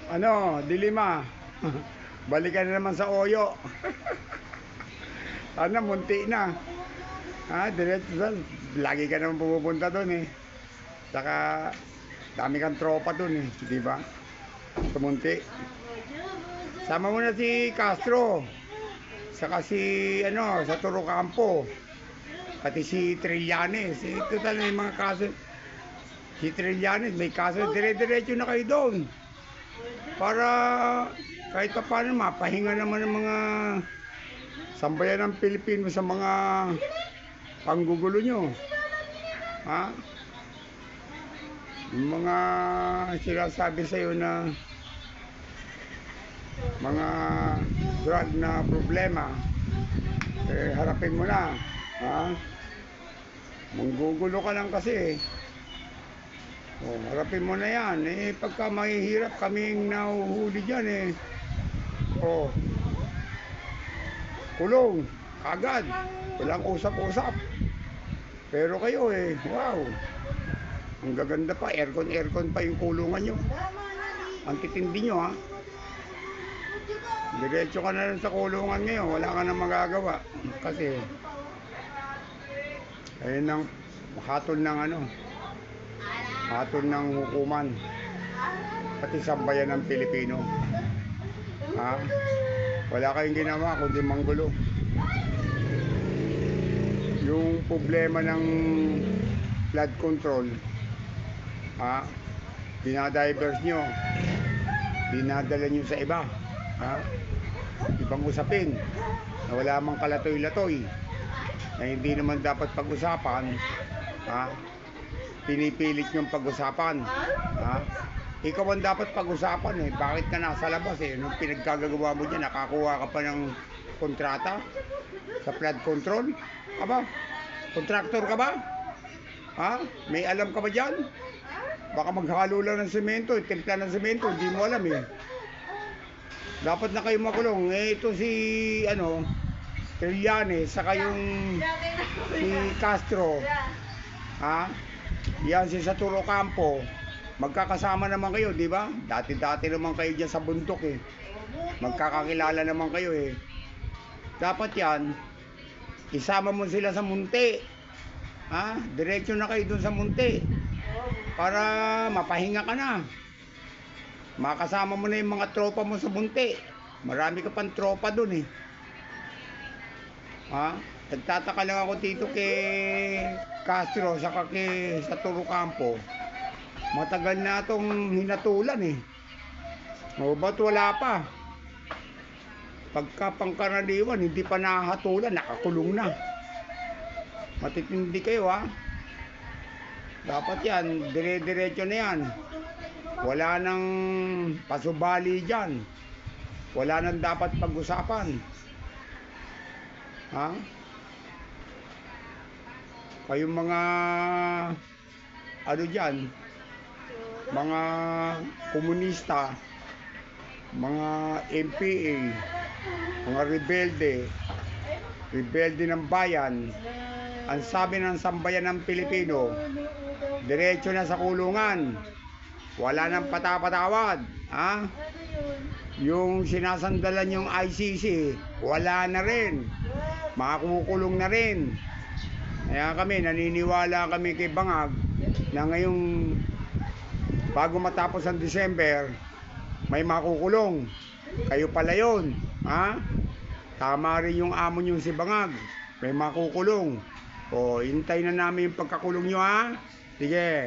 Ano, dilima. Balikan na naman sa Oyo. Sana munti na. Ha, diretso doon. Lagi ka naman pumupunta doon eh. Saka dami kang tropa doon eh, di ba? Tumunti. Sama mo na si Castro. Saka si ano, sa Torocampo. Pati si Trillanes. Ito talaga yung mga kaso. Si Trillanes, may kaso. Dire-diretso na kayo doon. Para kahit pa paano mapahinga naman ng mga sambayan ng Pilipino sa mga panggugulo nyo. Ha? Yung mga sinasabi sa'yo na mga drug na problema, eh harapin mo na. Ha? Manggugulo ka lang kasi. Oh, harapin mo na yan. Eh, pagka mahihirap kaming nahuhuli dyan eh. Oh, kulong, kagad. Walang usap-usap. Pero kayo eh, wow. Ang gaganda pa, aircon pa yung kulungan nyo. Ang titindi nyo ha. Diretso ka na rin sa kulungan ngayon, wala ka na magagawa. Kasi, ayun ang hatol ng ano, hatol ng hukuman. Pati sambayan ng Pilipino. Ha? Wala kayong ginawa kundi manggulo. Yung problema ng flood control, ha? Dinadivers nyo, dinadala nyo sa iba, ha? Ibang usapin na wala mang kalatoy-latoy na hindi naman dapat pag-usapan, ha? Pinipilit yung pag-usapan, ha? Ikaw ang dapat pag-usapan eh. Bakit ka nasa labas eh? Nung pinagkagagawa mo dyan, nakakuha ka pa ng kontrata sa flood control? Aba, kontraktor ka ba? Ha? May alam ka ba dyan? Baka maghalo lang ng semento, timpla ng semento, hindi mo alam eh. Dapat na kayo makulong. Eh, ito si, ano, Trillanes, saka yung si Castro. Ha? Yan si sa Torocampo. Magkakasama naman kayo, di ba? Dati-dati naman kayo dyan sa bundok eh. Magkakakilala naman kayo eh. Dapat yan, isama mo sila sa munti. Ha? Diretso na kayo dun sa munti. Para mapahinga ka na. Makasama mo na yung mga tropa mo sa munti. Marami ka pang tropa dun eh. Ha? Nagtataka lang ako dito kay Castro saka sa Torocampo. Matagal na itong hinatulan eh. O ba't wala pa? Pagka pangkaraniwan, hindi pa nahatulan, nakakulong na. Matitindi kayo ha. Dapat yan, dire-diretso na yan. Wala nang pasubali dyan. Wala nang dapat pag-usapan. Ha? Kayong mga ano dyan, mga komunista, mga MPA, mga rebelde ng bayan, ang sabi ng sambayan ng Pilipino, diretso na sa kulungan, wala nang patapatawad, ha? Yung sinasandalan yung ICC, wala na rin, makukulong na rin. Kaya kami, naniniwala kami kay Bangag na ngayong bago matapos ang December, may makukulong. Kayo pala yun, ha? Tama rin yung amo nyo si Bangag, may makukulong. O, hintay na namin yung pagkakulong nyo, ha? Sige.